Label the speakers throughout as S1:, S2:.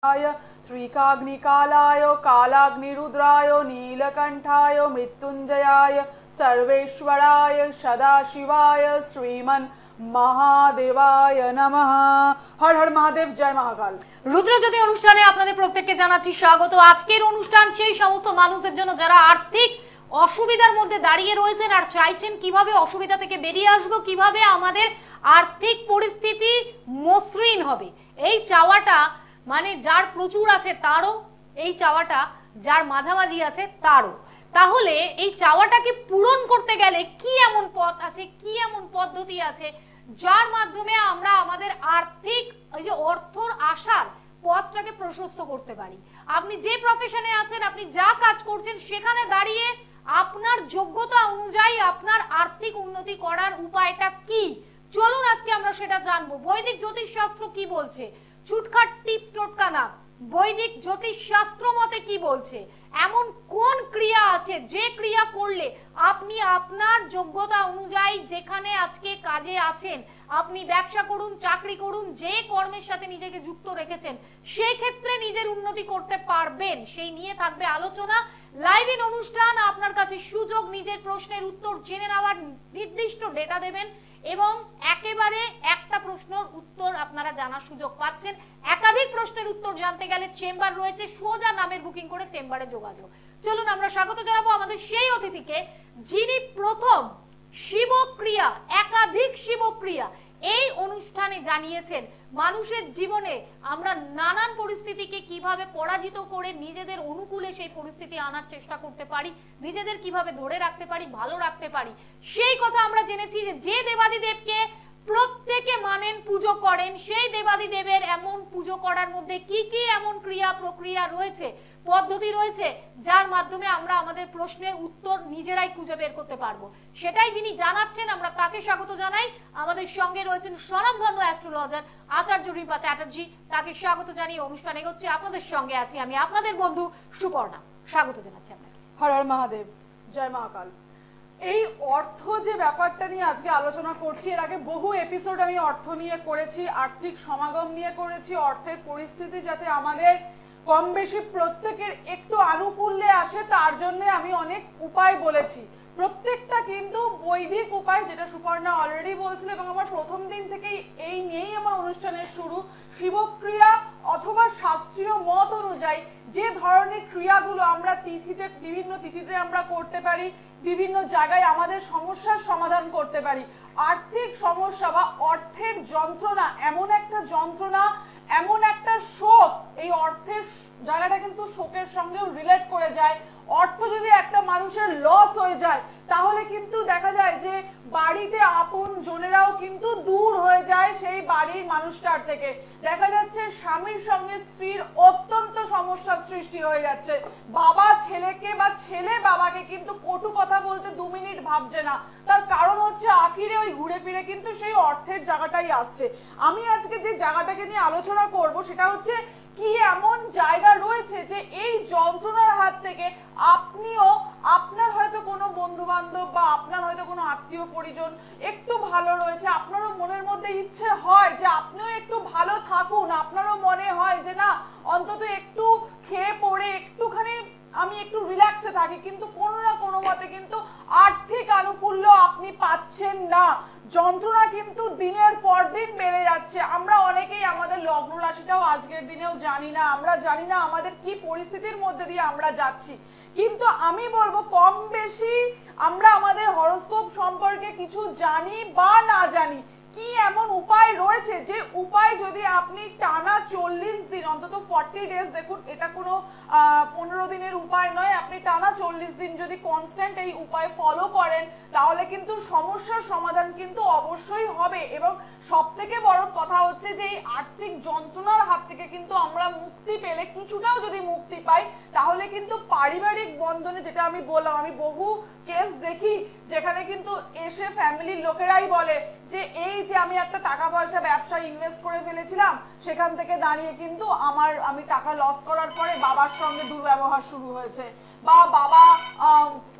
S1: त्रिकाग्निकालाय कालाग्निरुद्राय नीलकंठाय मृत्युंजयाय सर्वेश्वराय सदाशिवाय श्रीमन महादेवाय नमः। हर हर महादेव, जय महाकाल।
S2: রুদ্রজ্যোতি অনুষ্ঠানে আপনাদের প্রত্যেককে জানাচ্ছি স্বাগত। আজকের অনুষ্ঠান সেই সমস্ত মানুষের জন্য যারা আর্থিক অসুবিধার মধ্যে দাঁড়িয়ে রয়েছেন আর চাইছেন কিভাবে অসুবিধা থেকে বেরিয়ে আসবো, কিভাবে আমাদের আর্থিক পরিস্থিতি মসৃণ হবে। এই চাওয়াটা মানে যার প্রচুর আছে তারও, এই চাওয়াটা যার মাঝামাঝি আছে তারও। তাহলে এই চাওয়াটাকে পূরণ করতে গেলে কি এমন পথ আছে, কি এমন পদ্ধতি আছে যার মাধ্যমে আমরা আমাদের আর্থিক এই যে অর্থর আশার পথটাকে প্রশস্ত করতে পারি। আপনি যে প্রফেশনে আছেন, আপনি যা কাজ করছেন, সেখানে দাঁড়িয়ে আপনার যোগ্যতা অনুযায়ী আপনার আর্থিক উন্নতি করার উপায়টা কি, চলুন আজকে আমরা সেটা জানবো। বৈদিক জ্যোতিষ শাস্ত্র কি বলছে, ছুটখাট টিপস টোটকা না, বৈদিক জ্যোতিষ শাস্ত্র মতে কি বলছে, এমন কোন ক্রিয়া আছে যে ক্রিয়া করলে আপনি আপনার যোগ্যতা অনুযায়ী যেখানে আজকে কাজে আছেন, আপনি ব্যবসা করুন, চাকরি করুন, যে কর্মের সাথে নিজেকে যুক্ত রেখেছেন সেই ক্ষেত্রে নিজের উন্নতি করতে পারবেন, সেই নিয়ে থাকবে আলোচনা। লাইভ ইন অনুষ্ঠান, আপনার কাছে সুযোগ নিজের প্রশ্নের উত্তর জেনে নেওয়ার, নির্দিষ্ট ডেটা দেবেন এবং একেবারে একটা প্রশ্নের উত্তর আপনারা জানার সুযোগ পাচ্ছেন। একাধিক প্রশ্নের উত্তর জানতে গেলে চেম্বার রয়েছে, সোজা নামের বুকিং করে চেম্বারে যোগাযোগ। চলুন আমরা স্বাগত জানাবো আমাদের সেই অতিথিকে যিনি প্রথম শিবক্রিয়া, একাধিক শিবক্রিয়া এই অনুষ্ঠানে জানিয়েছেন মানুষের জীবনে আমরা নানান পরিস্থিতিকে কিভাবে পরাজিত করে নিজেদের অনুকূলে সেই পরিস্থিতি আনার চেষ্টা করতে পারি, নিজেদের কিভাবে ধরে রাখতে পারি, ভালো রাখতে পারি, সেই কথা আমরা জেনেছি। যে দেবাদিদেবকে প্রত্যেকে মানেন, পুজো করেন, সেই দেবাদিদেবের এমন পুজো করার মধ্যে কি কি এমন ক্রিয়া প্রক্রিয়া রয়েছে, পদ্ধতি রয়েছে যার মাধ্যমে আমরা আমাদের প্রশ্নের উত্তর নিজেরাই খুঁজে বের করতে পারবো, সেটাই যিনি জানাচ্ছেন। আমরা তাকে স্বাগত জানাই। আমাদের সঙ্গে রয়েছেন স্বনামধন্য অ্যাস্ট্রোলজার আচার্য রিম্পা চ্যাটার্জি, তাকে স্বাগত জানিয়ে অনুষ্ঠান এগোচ্ছে। আপনাদের সঙ্গে আছি আমি আপনাদের বন্ধু সুপর্ণা, স্বাগত জানাচ্ছি আপনাকে।
S1: হর হর মহাদেব, জয় মহাকাল। এই অর্থ যে ব্যাপারটা নিয়ে আজকে আলোচনা করছি, এর আগে বহু এপিসোড আমি অর্থ নিয়ে করেছি, আর্থিক সমাগম নিয়ে করেছি, অর্থের পরিস্থিতি যাতে আমাদের কম বেশি প্রত্যেকের একটু আনুকূল্যে আসে তার জন্য আমি অনেক উপায় বলেছি। প্রত্যেকটা কিন্তু বৈদিক উপায়, যেটা সুপর্ণা অলরেডি বলছিল, এবং আমার প্রথম দিন থেকেই এই নিয়েই আমার অনুষ্ঠানের শুরু। শিবক্রিয়া অথবা শাস্ত্রীয় মত অনুযায়ী যে ধরনের ক্রিয়াগুলো আমরা তিথিতে, বিভিন্ন তিথিতে আমরা করতে পারি, বিভিন্ন জায়গায় আমাদের সমস্যার সমাধান করতে পারি। আর্থিক সমস্যা বা অর্থের যন্ত্রণা এমন একটা যন্ত্রণা, এমন একটা শোক, এই অর্থের জায়গাটা কিন্তু শোকের সঙ্গেও রিলেট করে যায়। অর্থ যদি একটা মানুষের লস হয়ে যায় তাহলে কিন্তু দেখা যায় যে বাড়িতে আপন জনেরাও কিন্তু দূর হয়ে যায় সেই বাড়ির মানুষটার থেকে। দেখা যাচ্ছে স্বামীর সঙ্গে স্ত্রীর অত্যন্ত সমস্যার সৃষ্টি হয়ে যাচ্ছে, বাবা ছেলেকে বা ছেলে বাবাকে কিন্তু কটু কথা বলতে 2 মিনিট ভাবছে না, তার কারণ হচ্ছে আখিরে ওই ঘুরে ফিরে কিন্তু সেই অর্থের জায়গাটাই আসছে। আমি আজকে যে জায়গাটাকে নিয়ে আলোচনা করব সেটা হচ্ছে কি এমন জায়গা রয়েছে যে এই যন্ত্রণার হাত থেকে আপনিও, আপনার হয়তো কোনো বন্ধু বান্ধব বা আপনার হয়তো কোনো আত্মীয় পরিজন একটু ভালো রয়েছে, আপনারও মনের মধ্যে ইচ্ছে হয় যে আপনিও একটু ভালো থাকুন, আপনারও মনে হয় যে না অন্তত একটু খেয়ে পড়ে একটুখানি আমি একটু রিল্যাক্সে থাকি, কিন্তু কোনো না কোনো মতে কিন্তু আর্থিক আনুকূল্য আপনি পাচ্ছেন না। যন্ত্রণা কিন্তু দিনের পর দিন বেড়ে যাচ্ছে। আমরা অনেকেই আমাদের লগ্ন রাশিটাও আজকের দিনেও জানি না, আমরা জানি না আমাদের কি পরিস্থিতির মধ্যে দিয়ে আমরা যাচ্ছি। কিন্তু আমি বলবো কম বেশি আমরা আমাদের হরোস্কোপ সম্পর্কে কিছু জানি বা না জানি, কি এমন উপায় রয়েছে যে উপায় যদি আপনি টানা 40 দিন, অন্তত 40 ডেজ, দেখুন এটা কোনো 15 দিনের উপায় নয়, আপনি টানা 40 দিন যদি কনস্ট্যান্ট এই উপায় ফলো করেন তাহলে কিন্তু সমস্যার সমাধান কিন্তু অবশ্যই হবে। এবং সব থেকে বড় কথা হচ্ছে যে এই আর্থিক যন্ত্রণার হাত থেকে কিন্তু আমরা মুক্তি পেলে, কিছুটাও যদি মুক্তি পাই, তাহলে কিন্তু পারিবারিক বন্ধনে, যেটা আমি বললাম, আমি বহু কেস দেখি যেখানে কিন্তু এসে ফ্যামিলির লোকেরাই বলে যে এই যে আমি একটা টাকা পয়সা ব্যবসায় ইনভেস্ট করে ফেলেছিলাম, সেখান থেকে দাঁড়িয়ে কিন্তু আমি টাকা লস করার পরে বাবার সঙ্গে দুর্ব্যবহার শুরু হয়েছে, বা বাবা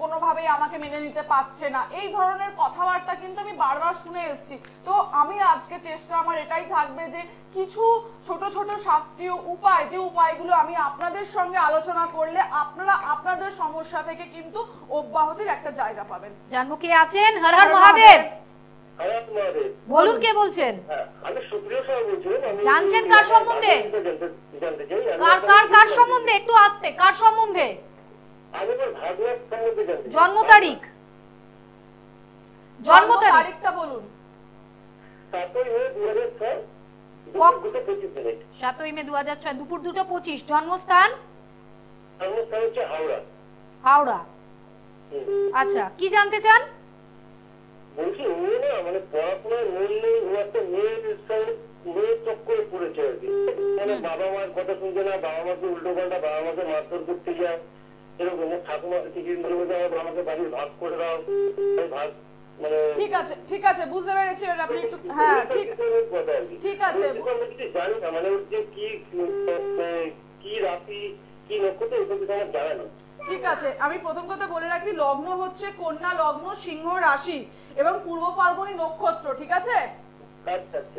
S1: কোনোভাবেই আমাকে মেনে নিতে পারছে না, এই ধরনের কথাবার্তা কিন্তু আমি বারবার শুনে এসেছি। তো আমি আজকে চেষ্টা আমার এটাই থাকবে যে কিছু ছোট ছোট শাস্ত্রীয় উপায়, যে উপায়গুলো আমি আপনাদের সঙ্গে আলোচনা করলে আপনারা আপনাদের সমস্যা থেকে কিন্তু অব্যাহতির একটা জায়গা পাবেন।
S2: জানবো কে আছেন? হর হর মহাদেব। বলুন, কে বলছেন?
S3: আমি সুপ্রিয় স্যার বলছি।
S2: জানছেন কার সম্বন্ধে? কার সম্বন্ধে? একটু আস্তে। কার সম্বন্ধে?
S3: আমি তো ভাগবত সম্বন্ধে জানতে।
S2: জন্ম তারিখ? জন্ম
S1: তারিখটা বলুন।
S3: 7ই মে 2006, 2:25
S2: 7ই মে 2006, দুপুর 2:25। জন্মস্থান?
S3: জন্মস্থান হচ্ছে হাওড়া।
S2: হাওড়া। আচ্ছা, কি জানতে চান?
S3: বলছি ও না মানে পড়াশোনার মন নেই, ও একটা মেয়ের চক্করে পড়েছে আর কি। মানে বাবা মার কথা শুনছে না, বাবা মাকে উল্টো পাল্টা বাবা মাকে মারধর করতে যায়, এরকম ঠাকুমাকে টিকিট বলে দেওয়া, আমাকে বাড়ির ভাগ করে দাও, ভাগ মানে
S1: ঠিক আছে বুঝতে পেরেছি। আপনি একটু হ্যাঁ ঠিক আছে
S3: আমি কিছু জানি না, মানে ওর যে কি রাশি কি নক্ষত্র এসব কিছু আমার জানা নেই।
S1: ঠিক আছে, আমি প্রথম কথা বলে রাখি, লগ্ন হচ্ছে কন্যা লগ্ন, সিংহ রাশি এবং পূর্ব ফাল্গুনী নক্ষত্র, ঠিক আছে?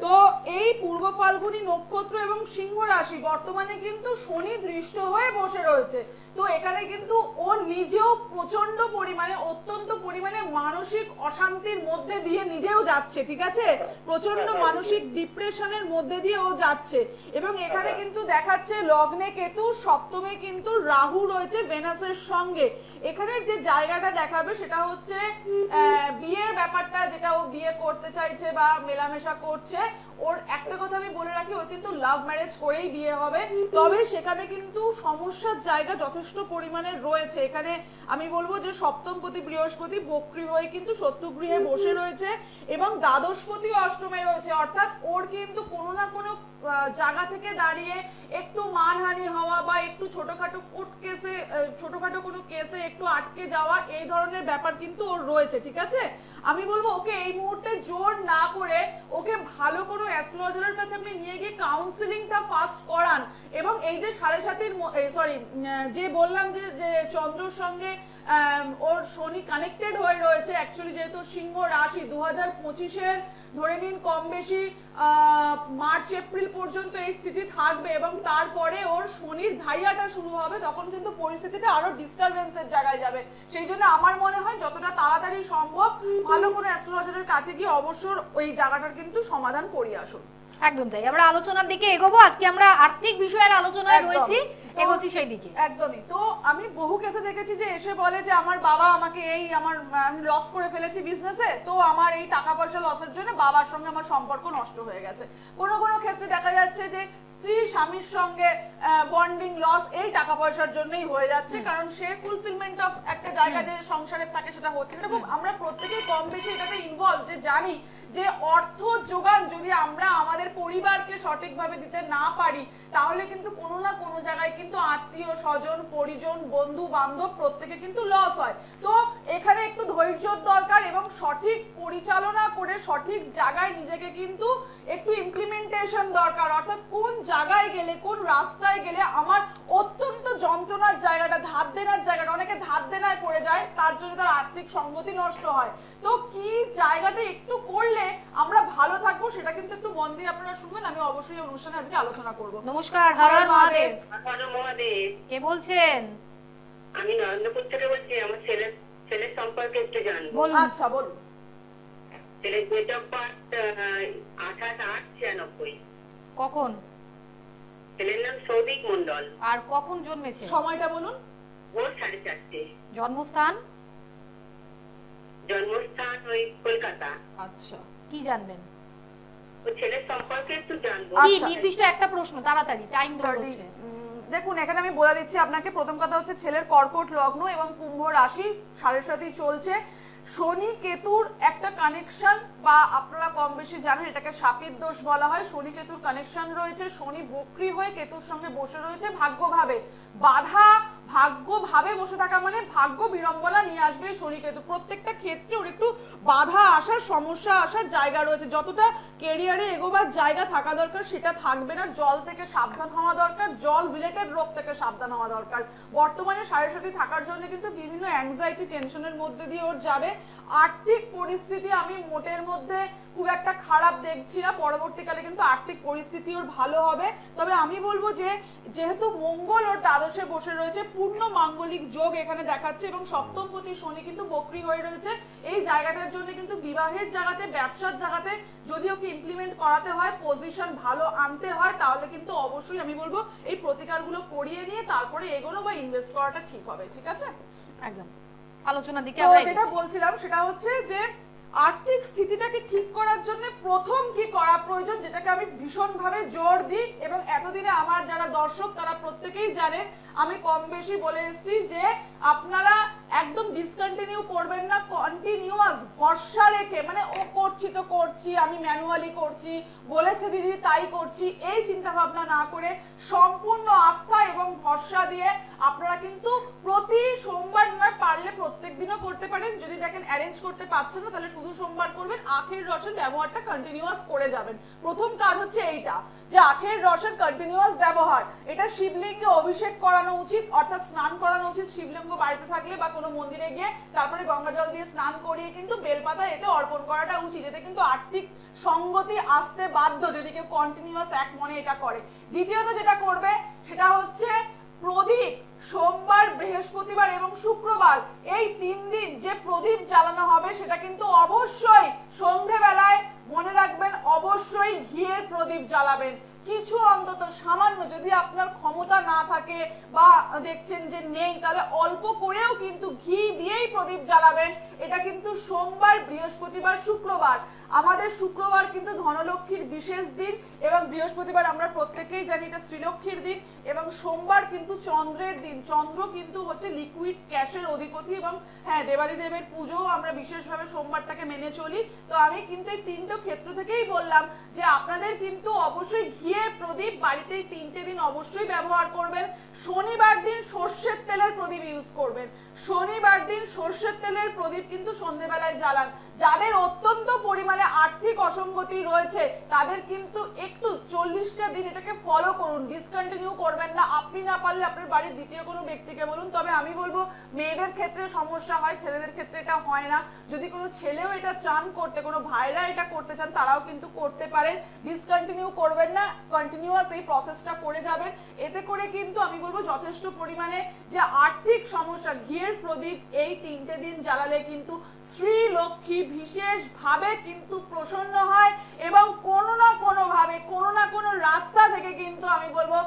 S1: তো এই পূর্ব ফাল্গুনী নক্ষত্র এবং সিংহ রাশি বর্তমানে কিন্তু শনি দৃষ্ট হয়ে বসে রয়েছে। তো এখানে কিন্তু ও নিজেও প্রচন্ড পরিমাণে অত্যন্ত পরিমাণে মানসিক অশান্তির মধ্যে দিয়ে নিজেও যাচ্ছে, ঠিক আছে? প্রচন্ড মানসিক ডিপ্রেশনের মধ্যে দিয়ে ও যাচ্ছে। এবং এখানে কিন্তু দেখাচ্ছে লগ্নে কেতু, সপ্তমে কিন্তু রাহু রয়েছে ভেনাসের সঙ্গে। এখানের যে জায়গাটা দেখাবে সেটা হচ্ছে বিয়ের ব্যাপারটা, যেটা ও বিয়ে করতে চাইছে বা মেলামেশা করছে। ওর একটা কথা আমি বলে রাখি, ওর কিন্তু লাভ ম্যারেজ করেই বিয়ে হবে, তবে সেখানে কিন্তু সমস্যার জায়গা যথেষ্ট পরিমাণে রয়েছে। এখানে আমি বলবো যে সপ্তমপতি বৃহস্পতি বক্রী হয়ে কিন্তু শত্রুগৃহে বসে রয়েছে এবং দ্বাদশপতি অষ্টমে রয়েছে, অর্থাৎ ওর কিন্তু কোনো না কোনো জায়গা থেকে দাঁড়িয়ে একটু মানহানি হওয়া বা একটু ছোটখাটো কোর্ট কেসে, ছোটখাটো কোনো কেসে একটু আটকে যাওয়া, এই ধরনের ব্যাপার কিন্তু ওর রয়েছে, ঠিক আছে? আমি বলবো ওকে এই মুহূর্তে জোর না করে ওকে ভালো কোনো অ্যাস্ট্রোলজারের কাছে আপনি নিয়ে গিয়ে কাউন্সিলিংটা ফার্স্ট করান। এবং এই যে 7.5 যে বললাম যে চন্দ্রর সঙ্গে ওর শনি কানেক্টেড হয়ে রয়েছে, অ্যাকচুয়ালি যেহেতু সিংহ রাশি 2025-এর ধরে নিন কম বেশি মার্চ এপ্রিল পর্যন্ত এই স্থিতি থাকবে এবং তারপরে ওর শনির ধাইয়াটা শুরু হবে, তখন কিন্তু পরিস্থিতিটা আরো ডিস্টারবেন্সের জায়গায় যাবে। সেই জন্য আমার মনে হয় যতটা তাড়াতাড়ি সম্ভব ভালো কোনো অ্যাস্ট্রোলজারের কাছে গিয়ে অবশ্যই ওই জায়গাটার কিন্তু সমাধান করিয়ে আসুন।
S2: একদম তাই। আমরা আলোচনার দিকে এগোবো। আজকে আমরা আর্থিক বিষয়ের আলোচনায় রয়েছি, এগোচ্ছি সেই দিকে।
S1: একদমই। তো আমি বহু কেসে দেখেছি যে এসে বলে যে আমার বাবা আমাকে আমি লস করে ফেলেছি বিজনেসে, তো আমার এই টাকা পয়সা লসের জন্য বাবার সঙ্গে আমার সম্পর্ক নষ্ট হয়ে গেছে। কোনো কোনো ক্ষেত্রে দেখা যাচ্ছে যে স্ত্রী স্বামীর সঙ্গে বন্ডিং লস এই টাকা পয়সার জন্যই হয়ে যাচ্ছে, কারণ সে ফুলফিলমেন্ট অফ একটা জায়গা যে সংসারের থাকে সেটা হচ্ছে না। আমরা প্রত্যেকেই কম বেশি এটাতে ইনভলভ, যে জানি যে অর্থ যোগান যদি আমরা আমাদের পরিবারকে সঠিকভাবে দিতে না পারি, তাহলে কিন্তু কোনো না কোনো জায়গায় কিন্তু আত্মীয় স্বজন পরিজন বন্ধু বান্ধব প্রত্যেকে কিন্তু লস হয়। তো এখানে একটু ধৈর্যর দরকার এবং সঠিক পরিচালনা করে সঠিক জায়গায় নিজেকে কিন্তু একটু ইমপ্লিমেন্টেশন দরকার, অর্থাৎ কোন জায়গায় গেলে কোন রাস্তায় গেলে আমার অত্যন্ত যন্ত্রণার জায়গাটা, ধার দেনার জায়গাটা, অনেকে ধার দেনায় পড়ে যায়, তার জন্য তার আর্থিক সংগতি নষ্ট হয়। তো কি জায়গাটা একটু করলে আমরা ভালো থাকবো সেটা কিন্তু একটু মন দিয়ে আপনারা শুনবেন। আমি অবশ্যই অনুষ্ঠানে আজকে আলোচনা করব।
S2: নমস্কার, হর হর মহাদেব। কে বলছেন?
S4: আমি নরেন্দ্রপুর থেকে বলছি। আমার ছেলের সম্পর্কে একটু জানবো।
S1: আচ্ছা বলুন।
S4: ছেলের ডেট অফ বার্থ 28/8/96।
S2: কখন?
S4: ছেলের নাম সৌভিক মন্ডল।
S2: আর কখন জন্মেছে?
S1: সময়টা বলুন।
S4: ভোর 4:30।
S2: জন্মস্থান?
S4: জন্মস্থান ওই কলকাতা।
S1: আচ্ছা,
S2: কি জানবেন?
S4: ও ছেলের সম্পর্কে একটু জানবো।
S2: কি নির্দিষ্ট একটা প্রশ্ন, তাড়াতাড়ি, টাইম ধরছে।
S1: দেখুন এখানে আমি বলে দিচ্ছি আপনাকে। প্রথম কথা হচ্ছে ছেলের কর্কট লগ্ন এবং কুম্ভ রাশি, 7.5 চলছে। শনি কেতুর একটা কানেকশন, বা আপনারা কম বেশি জানেন এটাকে শাপির দোষ বলা হয়। শনি কেতুর কানেকশন রয়েছে, শনি বক্রী হয়ে কেতুর সঙ্গে বসে রয়েছে ভাগ্যভাবে। বাধা ভাগ্য ভাবে বসে থাকা মানে ভাগ্য বিড়ম্বনা নিয়ে আসবে শরীরে। তো প্রত্যেকটা ক্ষেত্রে ওর একটু বাধা আসার, সমস্যা আসার জায়গা রয়েছে। যতটা ক্যারিয়ারে এগোবার জায়গা থাকা দরকার সেটা থাকবে না। জল থেকে সাবধান হওয়া দরকার, জল রিলেটেড রোগ থেকে সাবধান হওয়া দরকার। বর্তমানে সাথে থাকার জন্য কিন্তু বিভিন্ন অ্যাংজাইটি, টেনশনের মধ্যে দিয়ে ওর যাবে। আর্থিক পরিস্থিতি আমি মোটের মধ্যে খুব একটা খারাপ দেখছি না, পরবর্তীকালে কিন্তু আর্থিক পরিস্থিতি ওর ভালো হবে। তবে আমি বলবো যে যেহেতু মঙ্গল ওর দ্বাদশে বসে রয়েছে, পূর্ণ মাঙ্গলিক যোগ এখানে দেখাচ্ছে এবং সপ্তমপতি শনি কিন্তু বক্রী হয়ে রয়েছে, এই জায়গাটার জন্য কিন্তু বিবাহের জায়গাতে, ব্যবসার জায়গাতে যদি ওকে ইমপ্লিমেন্ট করাতে হয়, পজিশন ভালো আনতে হয়, তাহলে কিন্তু অবশ্যই আমি বলবো এই প্রতিকারগুলো করিয়ে নিয়ে তারপরে এগোনো বা ইনভেস্ট করাটা ঠিক হবে। ঠিক আছে,
S2: একদম আলোচনার দিকে আমরা
S1: যেটা বলছিলাম সেটা হচ্ছে যে আর্থিক স্থিতিটাকে ঠিক করার জন্য প্রথম কি করা প্রয়োজন, যেটাকে আমি ভীষণভাবে জোর দিই এবং এতদিনে আমার যারা দর্শক তারা প্রত্যেকেই জানে আমি কম বেশি বলে এসেছি যে আপনারা একদম ডিসকন্টিনিউ করবেন না, কন্টিনিউয়াস ভরসা রেখে, মানে ও করছি তো করছি, আমি ম্যানুয়ালি করছি, বলেছে দিদি তাই করছি, এই চিন্তা ভাবনা না করে সম্পূর্ণ আস্থা এবং ভরসা দিয়ে আপনারা কিন্তু প্রতি সোমবার না পারলে প্রত্যেক দিনও করতে পারেন। যদি দেখেন অ্যারেঞ্জ করতে পারছেন না তাহলে শুধু সোমবার করবেন, আখের রসের ব্যবহারটা কন্টিনিউয়াস করে যাবেন। প্রথম কাজ হচ্ছে এইটা যে আখের রসের কন্টিনিউয়াস ব্যবহার। এটা শিবলিঙ্গে অভিষেক করানো উচিত, অর্থাৎ স্নান করানো উচিত শিবলিঙ্গ বাড়িতে থাকলে বা কোনো মন্দিরে গিয়ে, তারপরে গঙ্গা জল দিয়ে স্নান করিয়ে কিন্তু বেলপাতা এতে অর্পণ করাটা উচিত। এতে কিন্তু আর্থিক সঙ্গতি আসতে বাধ্য যদি কেউ কন্টিনিউয়াস এক মনে এটা করে। দ্বিতীয়ত যেটা করবে সেটা হচ্ছে প্রদীপ সোমবার, বৃহস্পতিবার এবং শুক্রবার এই 3 দিন যে প্রদীপ জ্বালানো হবে সেটা কিন্তু অবশ্যই সন্ধেবেলায় মনে রাখবেন, অবশ্যই ঘিয়ের প্রদীপ জ্বালাবেন। কিছু অন্তত সামান্য, যদি আপনার ক্ষমতা না থাকে বা দেখছেন যে নেই, তাহলে অল্প করেও কিন্তু ঘি দিয়েই প্রদীপ জ্বালাবেন। এটা কিন্তু সোমবার, বৃহস্পতিবার, শুক্রবার। আমাদের শুক্রবার কিন্তু ধনলক্ষ্মীর বিশেষ দিন এবং বৃহস্পতিবার আমরা প্রত্যেকেই জানি এটা শ্রীলক্ষ্মীর দিন এবং সোমবার কিন্তু চন্দ্রের দিন। চন্দ্র কিন্তু হচ্ছে লিকুইড ক্যাশের অধিপতি এবং হ্যাঁ, দেবাদিদেবের পুজোও আমরা বিশেষভাবে সোমবারটাকে মেনে চলি। তো আমি কিন্তু এই 3টে ক্ষেত্র থেকেই বললাম যে আপনাদের কিন্তু অবশ্যই ঘিয়ের প্রদীপ বাড়িতে 3টে দিন অবশ্যই ব্যবহার করবেন। শনিবার দিন সর্ষের তেলের প্রদীপ ইউজ করবেন। শনিবার দিন সর্ষের তেলের প্রদীপ কিন্তু সন্ধ্যেবেলায় জ্বালান। যাদের অত্যন্ত পরিমাণে আর্থিক অসঙ্গতি রয়েছে তাদের কিন্তু একটু 40টা দিন এটাকে ফলো করুন, ডিসকন্টিনিউ করবেন না। আপনি না পারলে আপনার বাড়ির দ্বিতীয় কোনো ব্যক্তিকে বলুন। তবে আমি বলবো মেয়েদের ক্ষেত্রে সমস্যা হয়, ছেলেদের ক্ষেত্রে এটা হয় না। যদি কোনো ছেলেও এটা চান করতে, কোনো ভাইরা এটা করতে চান, তারাও কিন্তু করতে পারেন। ডিসকন্টিনিউ করবেন না, কন্টিনিউয়াস এই প্রসেসটা করে যাবেন। এতে করে কিন্তু আমি বলবো যথেষ্ট পরিমাণে যে আর্থিক সমস্যা, ঘিয়ের প্রদীপ এই 3টে দিন জ্বালালে কিন্তু শ্রী লক্ষ্মী বিশেষভাবে কিন্তু প্রসন্ন হয় এবং কোনো না কোনো ভাবে, কোনো না কোনো রাস্তা থেকে কিন্তু আমি বলবো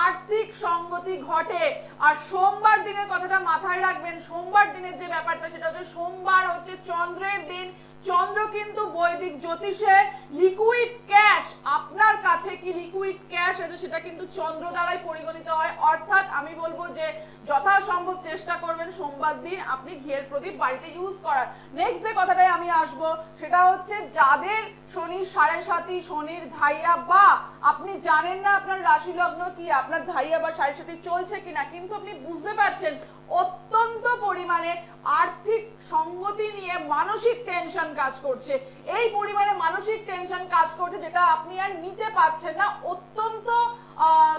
S1: আর্থিক সঙ্গতি ঘটে। আর সোমবার দিনের কথাটা মাথায় রাখবেন। সোমবার দিনের যে ব্যাপারটা সেটা হচ্ছে সোমবার হচ্ছে চন্দ্রের দিন। চন্দ্র কিন্তু বৈদিক জ্যোতিষে লিকুইড ক্যাশ, আপনার কাছে কি লিকুইড ক্যাশ আছে সেটা কিন্তু চন্দ্র দ্বারাই পরিগণিত হয়। অর্থাৎ আমি বলবো যে যথাসম্ভব চেষ্টা করবেন সোমবার দিন আপনি ঘিয়ের প্রদীপ বাড়িতে ইউজ করার। নেক্সট যে কথাটাই আমি আসবো সেটা হচ্ছে যাদের শনির 7.5, শনির ধাইয়া, বা আপনি জানেন না আপনার রাশি লগ্ন কি, আপনার ধাইয়া বা 7.5 চলছে কিনা, কিন্তু আপনি বুঝতে পারছেন অত্যন্ত পরিমাণে আর্থিক সঙ্গতি নিয়ে মানসিক টেনশন কাজ করছে। এই পরিমাণে মানসিক টেনশন কাজ করছে যেটা আপনি আর নিতে পারছেন না। অত্যন্ত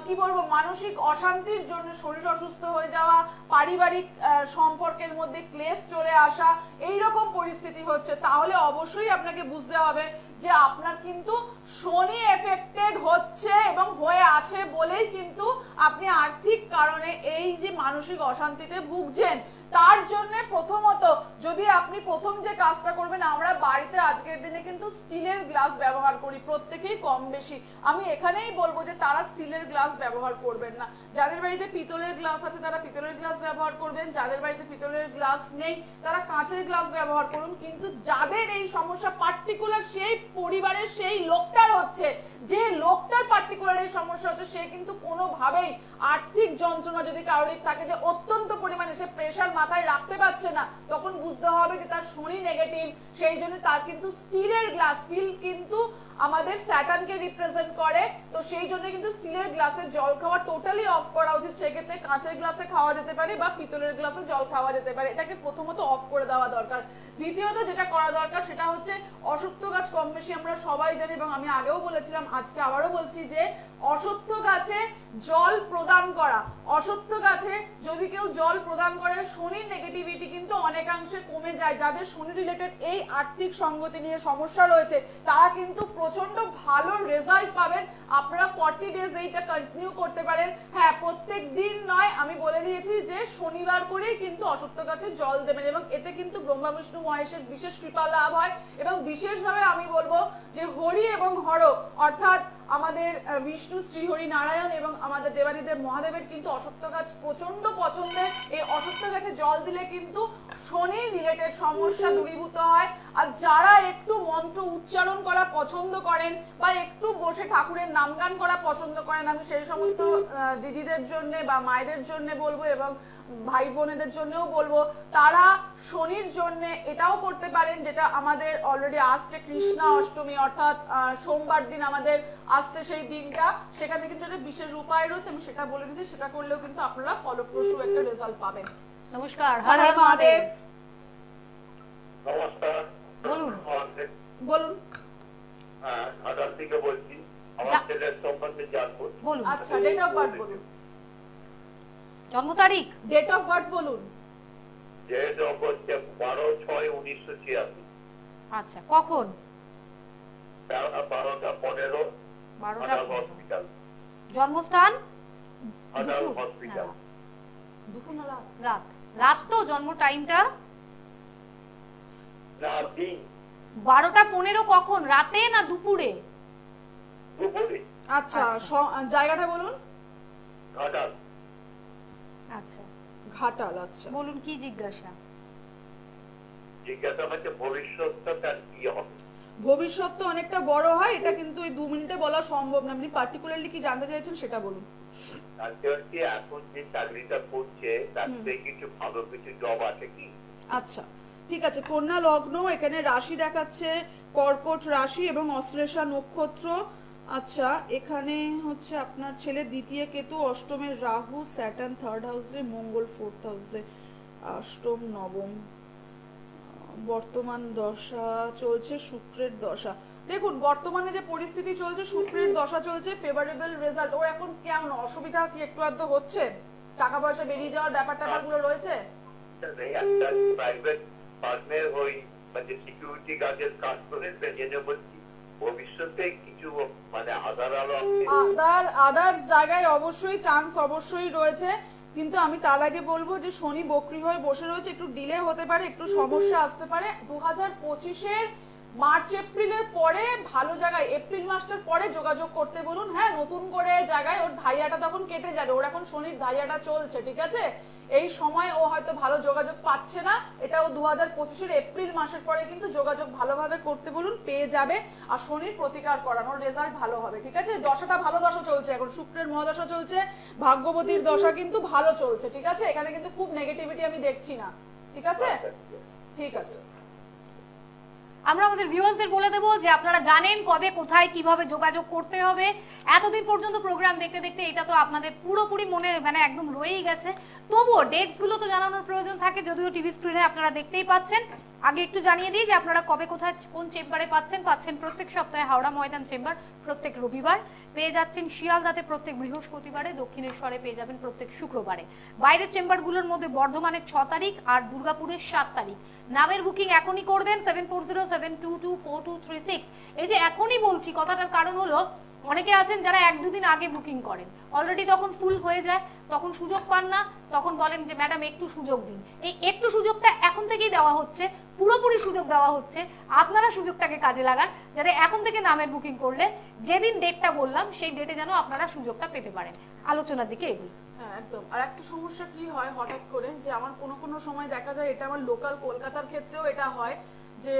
S1: কি বলবো, মানসিক অশান্তির জন্য শরীর অসুস্থ হয়ে যাওয়া, পারিবারিক সম্পর্কের মধ্যে ক্লেশ চলে আসা, এই রকম পরিস্থিতি হচ্ছে। তাহলে অবশ্যই আপনাকে বুঝতে হবে যে আপনার কিন্তু শনি এফেক্টেড হচ্ছে এবং হয়ে আছে বলেই কিন্তু আপনি আর্থিক কারণে এই যে মানসিক অশান্তিতে ভুগছেন। তার জন্য প্রথমত যদি আপনি প্রথম যে কাজটা করবেন, আমরা বাড়িতে আজকের দিনে কিন্তু স্টিলের গ্লাস ব্যবহার করি প্রত্যেকেই কম বেশি। আমি এখানেই বলবো যে তারা স্টিলের গ্লাস ব্যবহার করবেন না। যাদের বাড়িতে পিতলের গ্লাস আছে তারা পিতলের গ্লাস ব্যবহার করবেন, যাদের বাড়িতে পিতলের গ্লাস নেই তারা কাঁচের গ্লাস ব্যবহার করুন। কিন্তু যাদের এই সমস্যা পার্টিকুলার সেই পরিবারের সেই লোকটার হচ্ছে, যে লোকটার পার্টিকুলার এই সমস্যা হচ্ছে, সে কিন্তু কোনোভাবেই আর্থিক যন্ত্রণা যদি কারোর থাকে যে অত্যন্ত পরিমাণে সে প্রেশার মাথায় রাখতে পারছে না, তখন বুঝতে হবে যে তার শনি নেগেটিভ। সেই জন্য তার কিন্তু স্টিলের গ্লাস, স্টিল কিন্তু আমাদের স্যাটার্নকে রিপ্রেজেন্ট করে, তো সেই জন্য কিন্তু স্টিলের গ্লাসে জল খাওয়া টোটালি অফ করা উচিত। সেক্ষেত্রে কাঁচের গ্লাসে খাওয়া যেতে পারে বা পিতলের গ্লাসে জল খাওয়া যেতে পারে। এটাকে প্রথমত অফ করে দেওয়া দরকার। দ্বিতীয়ত যেটা করা দরকার সেটা হচ্ছে অশ্বত্থ গাছ কম বেশি আমরা সবাই জানি এবং আমি আগেও বলেছিলাম, আজকে আবারও বলছি যে অশ্বত্থ গাছে জল প্রদান করা, অশ্বত্থ গাছে যদি কেউ জল প্রদান করে শনির নেগেটিভিটি কিন্তু অনেকাংশে কমে যায়। যাদের শনি রিলেটেড এই আর্থিক সঙ্গতি নিয়ে সমস্যা রয়েছে তারা কিন্তু প্রচন্ড ভালো রেজাল্ট পাবেন। আপনারা 40 ডেজ এইটা কন্টিনিউ করতে পারেন। হ্যাঁ, প্রত্যেক দিন নয়, আমি বলে দিয়েছি যে শনিবার করেই কিন্তু অশ্বত্থ গাছে জল দেবেন এবং এতে কিন্তু ব্রহ্মা বিষ্ণু মহেশের বিশেষ কৃপা লাভ হয়। এবং বিশেষভাবে আমি বলবো যে হরি এবং হর অর্থাৎ আমাদের বিষ্ণু শ্রীহরি নারায়ণ এবং আমাদের দেবাদিদেব মহাদেবের কিন্তু অশ্বত্থ গাছ প্রচন্ড পছন্দের। এই অশ্বত্থ গাছে জল দিলে কিন্তু শনি রিলেটেড সমস্যা দূরীভূত হয়। আর যারা একটু মন্ত্র উচ্চারণ করা পছন্দ করেন বা একটু বসে ঠাকুরের নামগান করা পছন্দ করেন, আমি সেই সমস্ত দিদিদের জন্য বা মায়েদের জন্য বলবো এবং ভাই বোনেদের জন্যও বলবো, তারা শনির জন্য এটাও করতে পারেন, যেটা আমাদের অলরেডি আসছে কৃষ্ণা অষ্টমী অর্থাৎ সোমবার দিন আমাদের আসছে সেই দিনটা, সেখানে কিন্তু একটা বিশেষ উপায় রয়েছে, আমি সেটা বলে দিচ্ছি, সেটা করলেও কিন্তু আপনারা ফলপ্রসূ একটা রেজাল্ট পাবেন।
S2: নমস্কার,
S1: হর হর মহাদেব।
S3: নমস্কার,
S2: বলুন।
S1: বলুন।
S3: হ্যাঁ, ঘাটাল থেকে বলছি, আমার ছেলের সম্বন্ধে জানবো।
S2: বলুন।
S1: আচ্ছা, ডেট অফ বার্থ বলুন।
S2: জন্ম তারিখ?
S1: ডেট অফ বার্থ বলুন।
S3: Date of birth 12/6/1986।
S2: আচ্ছা, কখন?
S3: 12:15
S2: 12টা
S3: হসপিটাল।
S2: জন্মস্থান?
S3: আদাল হসপিটাল।
S1: দুপুর না রাত?
S2: রাত। রাত তো জন্ম টাইমটা?
S3: না, দিন।
S2: 12টা 15 কখন? রাতে না দুপুরে?
S3: দুপুরে।
S1: আচ্ছা, জায়গাটা বলুন।
S3: ঘাটাল।
S2: আচ্ছা,
S1: ঘাটাল। আচ্ছা,
S2: বলুন কি জিজ্ঞাসা?
S3: জিজ্ঞাসা হচ্ছে ভবিষ্যৎটা তার কি হবে।
S1: ভবিষ্যৎ তো অনেকটা বড় হয়, এটা কিন্তু এই 2 মিনিটে বলা সম্ভব না। আপনি পার্টিকুলারলি কি জানতে চাইছেন সেটা বলুন।
S3: তাতে হচ্ছে এখন যে চাকরিটা করছে তার থেকে কিছু ভালো কিছু জব আছে কি?
S1: আচ্ছা, ঠিক আছে। কন্যা লগ্ন, এখানে রাশি দেখাচ্ছে কর্কট রাশি এবং অশ্লেষা নক্ষত্র। আচ্ছা, এখানে হচ্ছে আপনার ছেলে দ্বিতীয় কেতু, অষ্টমের রাহু, স্যাটার্ন 3rd হাউসে, মঙ্গল 4th হাউসে, অষ্টম নবম। বর্তমান দশা চলছে শুক্রের দশা। দেখুন বর্তমানে যে পরিস্থিতি চলছে, শুক্রের দশা চলছে, ফেভারেবল রেজাল্ট। ও এখন কেমন অসুবিধা কি একটু আধটু হচ্ছে? টাকা পয়সা বেরিয়ে যাওয়ার ব্যাপারগুলো রয়েছে?
S3: একটা প্রাইভেট ফার্মের ওই মানে সিকিউরিটি গার্ডের কাজ করে জেনে বলছি ভবিষ্যতে কিছু মানে আধার আলো
S1: আদার জায়গায় অবশ্যই চান্স অবশ্যই রয়েছে, কিন্তু আমি তার আগে বলবো যে শনি বক্রী হয়ে বসে রয়েছে, একটু ডিলে হতে পারে, একটু সমস্যা আসতে পারে। 2025-এর মার্চ এপ্রিলের পরে ভালো জায়গায়, এপ্রিল মাসটার পরে যোগাযোগ করতে বলুন। হ্যাঁ, নতুন করে জায়গায় ওর ধাইয়াটা তখন কেটে যাবে, ওর এখন শনির ধাইয়াটা চলছে, ঠিক আছে? এই সময় ও হয়তো ভালো যোগাযোগ পাচ্ছে না, এটাও 2025-এর এপ্রিল মাসের পরে কিন্তু যোগাযোগ ভালোভাবে করতে বলুন, পেয়ে যাবে। আর শনির প্রতিকার করানোর রেজাল্ট ভালো হবে, ঠিক আছে? দশাটা ভালো দশা চলছে, এখন শুক্রের মহাদশা চলছে, ভাগ্যবতীর দশা কিন্তু ভালো চলছে, ঠিক আছে? এখানে কিন্তু খুব নেগেটিভিটি আমি দেখছি না, ঠিক আছে? ঠিক আছে।
S2: আমরা আমাদের ভিউয়ার্সদের বলে দেবো যে আপনারা জানেন কবে কোথায় কিভাবে যোগাযোগ করতে হবে। এতদিন পর্যন্ত প্রোগ্রাম দেখতে দেখতে এটা তো আপনাদের পুরোপুরি মনে মানে একদম রয়েই গেছে, তবুও ডেটস গুলো তো জানানোর প্রয়োজন থাকে, যদিও টিভি স্ক্রিনে আপনারা দেখতেই পাচ্ছেন। আগে একটু জানিয়ে দিই যে আপনারা কবে কোথায় কোন চেম্বারে পাচ্ছেন প্রত্যেক সপ্তাহে হাওড়া ময়দান চেম্বার প্রত্যেক রবিবার, পেয়ে যাচ্ছেন শিয়ালদাতে প্রত্যেক বৃহস্পতিবারে, দক্ষিণেশ্বরে পেয়ে যাবেন প্রত্যেক শুক্রবারে। বাইরের চেম্বারগুলোর মধ্যে বর্ধমানের 6 তারিখ আর দুর্গাপুরের 7 তারিখ। নামের বুকিং এখনই করবেন 7407224236। এই যে এখনই বলছি কথাটার কারণ হলো অনেকে আছেন যারা 1-2 দিন আগে বুকিং করেন, অলরেডি তখন ফুল হয়ে যায়, তখন সুযোগ পান না, তখন বলেন যে ম্যাডাম একটু সুযোগ দিন। এই একটু সুযোগটা এখন থেকেই দেওয়া হচ্ছে, পুরোপুরি সুযোগ দেওয়া হচ্ছে। আপনারা সুযোগটাকে কাজে লাগান, যাতে এখন থেকে নামের বুকিং করলে যেদিন ডেটটা বললাম সেই ডেটে যেন আপনারা সুযোগটা পেতে পারেন। আলোচনার দিকে এগুলি।
S1: হ্যাঁ, একদম। আর একটা সমস্যা কি হয় হঠাৎ করে, যে আমার কোনো সময় দেখা যায়, এটা আমার লোকাল কলকাতার ক্ষেত্রেও এটা হয়, যে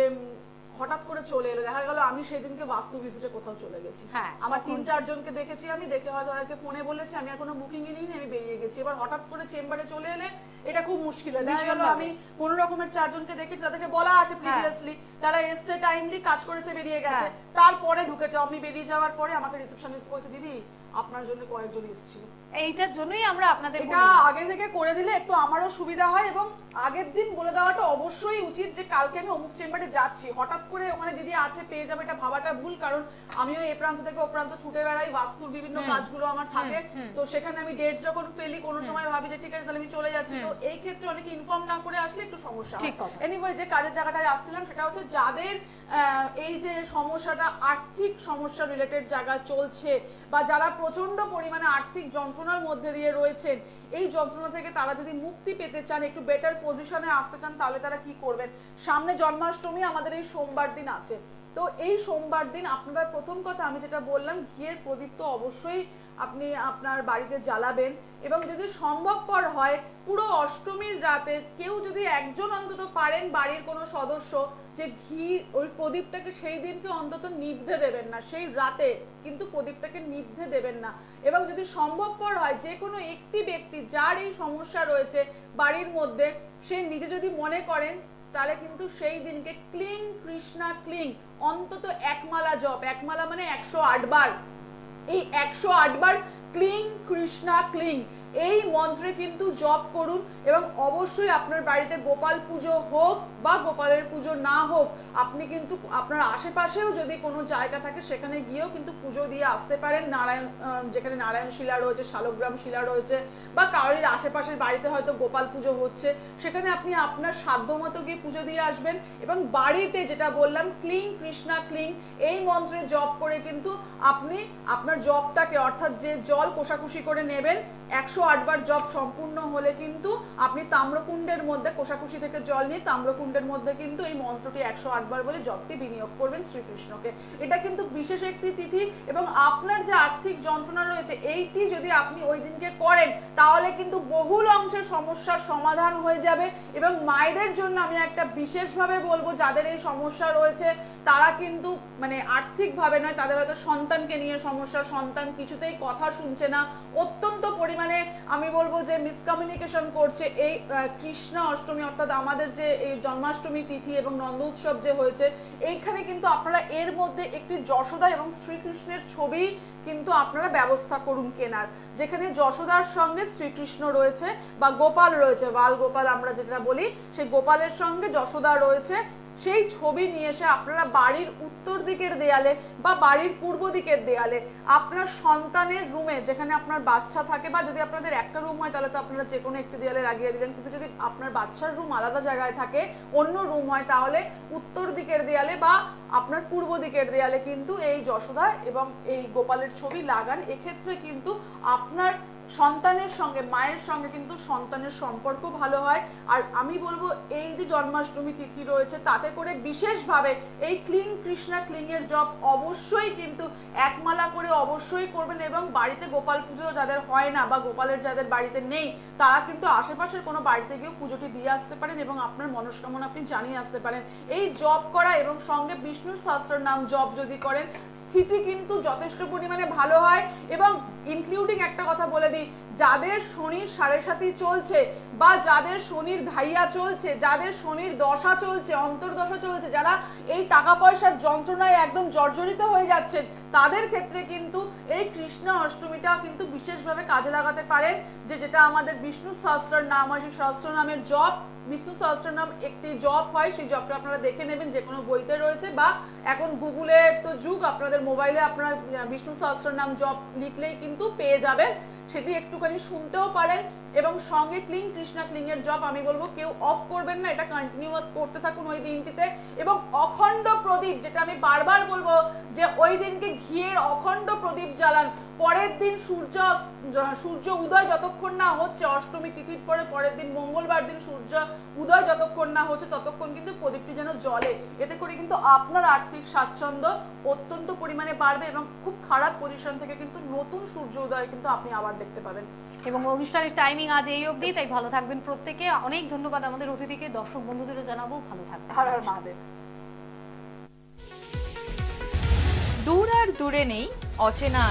S1: হঠাৎ করে চলে এলো, দেখা গেল আমি সেদিনকে বাস্তু ভিজিটে কোথাও চলে গেছি, আমার 3-4 জনকে দেখেছি, আমি দেখে হয়তো তাদেরকে ফোনে বলেছি, আমি আর কোনো বুকিংই নিইনি, আমি বেরিয়ে গেছি। এবার হঠাৎ করে চেম্বারে চলে এলে এটা খুব মুশকিল হয়। দেখা গেল আমি কোনো রকমের 4 জনকে দেখেছি, তাদেরকে বলা আছে প্রিভিয়াসলি, তারা এসছে টাইমলি, কাজ করেছে, বেরিয়ে গেছে, তারপরে ঢুকেছে। আমি বেরিয়ে যাওয়ার পরে আমাকে রিসেপশনিস্ট বলছে, দিদি আপনার জন্য কয়েকজন এসেছিল।
S2: এইটার জন্যই আমরা আপনাদের
S1: এটা আগে থেকে করে দিলে একটু আমারও সুবিধা হয়, এবং আগের দিন বলে দেওয়াটা অবশ্যই উচিত যে কালকে আমি অমুক চেম্বারে যাচ্ছি, হঠাৎ করে ওখানে দিদি আছে পেয়ে যাবে এটা ভাবাটা ভুল। কারণ আমিও এ প্রান্ত থেকে ও প্রান্ত ছুটে বেড়াই, বাস্তুর বিভিন্ন কাজগুলো আমার থাকে, তো সেখানে আমি ডেট যখন পেলি কোনো সময় ভাবি যে ঠিক আছে তাহলে আমি চলে যাচ্ছি, তো এই ক্ষেত্রে অনেকে ইনফর্ম না করে আসলে একটু সমস্যা হয়। এনিওয়ে, যে কাজের জায়গাটায় আসছিলাম সেটা হচ্ছে যাদের এই যে সমস্যাটা আর্থিক সমস্যা রিলেটেড জায়গা চলছে, বা যারা প্রচন্ড পরিমাণে আর্থিক যন্ত্রণার মধ্যে দিয়ে রয়েছেন, এই যন্ত্রণা থেকে তারা যদি মুক্তি পেতে চান, একটু বেটার পজিশনে আসতে চান, তাহলে তারা কি করবেন? সামনে জন্মাষ্টমী আমাদের এই সোমবার দিন আছে, তো এই সোমবার দিন আপনারা প্রথম কথা আমি যেটা বললাম, ঘিয়ের প্রদীপ তো অবশ্যই আপনি আপনার বাড়িতে জ্বালাবেন, এবং যদি সম্ভবপর হয় পুরো অষ্টমীর রাতে কেউ যদি একজন অন্তত পারেন বাড়ির কোনো সদস্য যে ঘি ওই প্রদীপটাকে সেই দিনকে অন্তত নিভতে দেবেন না, সেই রাতে কিন্তু প্রদীপটাকে নিভতে দেবেন না। এবং যদি সম্ভবপর হয় যে কোনো একটি ব্যক্তি যার এই সমস্যা রয়েছে বাড়ির মধ্যে, সে নিজে যদি মনে করেন, তাহলে কিন্তু সেই দিনকে ক্লিং কৃষ্ণা ক্লিং অন্তত একমালা জপ, একমালা মানে 108 বার, এই 108 বার ক্লিং কৃষ্ণা ক্লিং এই মন্ত্রে কিন্তু জপ করুন। এবং অবশ্যই আপনার বাড়িতে গোপাল পুজো হোক বা গোপালের পুজো না হোক, আপনি কিন্তু আপনার আশেপাশেও যদি কোনো জায়গা থাকে সেখানে গিয়েও কিন্তু পুজো দিয়ে আসতে পারেন। নারায়ণ, যেখানে নারায়ণ শিলা রয়েছে, শালগ্রাম শিলা রয়েছে, বা কারোর আশেপাশের বাড়িতে হয়তো গোপাল পুজো হচ্ছে, সেখানে আপনি আপনার সাধ্য মতো গিয়ে পুজো দিয়ে আসবেন। এবং বাড়িতে যেটা বললাম ক্লিং কৃষ্ণা ক্লিং এই মন্ত্রে জপ করে কিন্তু আপনি আপনার জপটাকে, অর্থাৎ যে জল কোষাকুষি করে নেবেন, 108 বার জপ সম্পূর্ণ হলে কিন্তু আপনি তাম্রকুণ্ডের মধ্যে কোষাকুষি থেকে জল নিয়ে তাম্রকুণ্ডের মধ্যে কিন্তু এই মন্ত্রটি 108 বার বলে জপটি বিনিয়োগ করবেন শ্রীকৃষ্ণকে। এটা কিন্তু বিশেষ একটি তিথি, এবং আপনার যে আর্থিক যন্ত্রণা রয়েছে এইটি যদি আপনি ওই দিনকে করেন, তাহলে কিন্তু বহুল অংশের সমস্যার সমাধান হয়ে যাবে। এবং মায়েদের জন্য আমি একটা বিশেষভাবে বলবো, যাদের এই সমস্যা রয়েছে তারা কিন্তু মানে আর্থিকভাবে নয়, তাদের হয়তো সন্তানকে নিয়ে সমস্যা, সন্তান কিছুতেই কথা শুনছে না, অত্যন্ত পরিমাণে আমি বলবো যে মিসকমিউনিকেশন করছে। এই কৃষ্ণ অষ্টমী অর্থাৎ আমাদের যে এই জন্মাষ্টমী তিথি এবং নন্দ উৎসব যে হয়েছে, এইখানে কিন্তু আপনারা এর মধ্যে একটি যশোদা এবং শ্রীকৃষ্ণের ছবি কিন্তু আপনারা ব্যবস্থা করুন কেনার, যেখানে যশোদার সঙ্গে শ্রীকৃষ্ণ রয়েছে বা গোপাল রয়েছে, বাল গোপাল আমরা যেটা বলি, সেই গোপালের সঙ্গে যশোদা রয়েছে, সেই ছবি নিয়ে এসে আপনারা বাড়ির উত্তর দিকের দেয়ালে বা বাড়ির পূর্ব দিকের দেয়ালে আপনার সন্তানের রুমে, যেখানে আপনার বাচ্চা থাকে, বা যদি আপনাদের একটা রুম হয় তাহলে তো আপনারা যে কোনো একটি দেয়ালে লাগিয়ে দিলেন, কিন্তু যদি আপনার বাচ্চার রুম আলাদা জায়গায় থাকে, অন্য রুম হয়, তাহলে উত্তর দিকের দেয়ালে বা আপনার পূর্ব দিকের দেয়ালে কিন্তু এই যশোদা এবং এই গোপালের ছবি লাগান। এক্ষেত্রে কিন্তু আপনার সন্তানের সঙ্গে, মায়ের সঙ্গে কিন্তু সন্তানের সম্পর্ক ভালো হয়। আর আমি বলবো এই যে জন্মাষ্টমী তিথি রয়েছে, তাতে করে বিশেষভাবে এই ক্লিং কৃষ্ণা ক্লিং এর জপ অবশ্যই কিন্তু একমালা করে অবশ্যই করবেন। এবং বাড়িতে গোপাল পুজো যাদের হয় না বা গোপালের যাদের বাড়িতে নেই, তারা কিন্তু আশেপাশের কোনো বাড়িতে গিয়েও পুজোটি দিয়ে আসতে পারেন এবং আপনার মনস্কামনা আপনি জানিয়ে আসতে পারেন। এই জপ করা এবং সঙ্গে বিষ্ণুর সহস্র নাম জপ যদি করেন, স্থিতি কিন্তু যথেষ্ট পরিমাণে ভালো হয়। এবং ইনক্লুডিং একটা কথা বলে দিই, যাদের শনির 7.5 চলছে, বা যাদের শনির ধাইয়া চলছে, যাদের শনির দশা চলছে, অন্তর্দশা চলছে, যারা এই টাকা পয়সার যন্ত্রণায় একদম জর্জরিত হয়ে যাচ্ছেন, তাদের ক্ষেত্রে কিন্তু এই কৃষ্ণ অষ্টমীটা কিন্তু বিশেষভাবে কাজে লাগাতে পারেন। যেটা আমাদের বিষ্ণু সহস্র নাম হয়, সেই সহস্র নামের জপ, বিষ্ণু সহস্র নাম একটি জপ হয়, সেই জপটা আপনারা দেখে নেবেন, যে কোনো বইতে রয়েছে, বা এখন গুগলে তো যুগ, আপনাদের মোবাইলে আপনারা বিষ্ণু সহস্র নাম জপ লিখলেই কিন্তু পেয়ে যাবেন, সেটি একটুখানি শুনতেও পারেন। এবং সঙ্গে ক্লিং কৃষ্ণা ক্লিং এর জপ আমি বলবো কেউ অফ করবেন না, এটা কন্টিনিউয়াস করতে থাকুন ওই দিনটিতে। এবং অখণ্ড প্রদীপ, যেটা আমি বারবার বলবো যে ওই দিনকে ঘিয়ের অখণ্ড প্রদীপ জ্বালান। পরের দিন সূর্য উদয় যতক্ষণ না হচ্ছে, অষ্টমী তিথির পরে পরের দিন মঙ্গলবার দিন সূর্য উদয় যতক্ষণ না হচ্ছে ততক্ষণ কিন্তু প্রদীপটি যেন জ্বলে। এতে করে কিন্তু আপনার আর্থিক স্বাচ্ছন্দ্য অত্যন্ত পরিমাণে বাড়বে এবং খুব খারাপ পজিশন থেকে কিন্তু নতুন সূর্য উদয় কিন্তু আপনি আবার দেখতে পাবেন।
S2: এবং অনুষ্ঠানের টাইমিং আজ এই অবধি, তাই ভালো থাকবেন প্রত্যেকে। অনেক ধন্যবাদ আমাদের অতিথিকে, দর্শক বন্ধুদেরও জানাবো ভালো থাকবেন।
S1: হর হর মহাদেব।
S5: দূর আর দূরে নেই অচেনা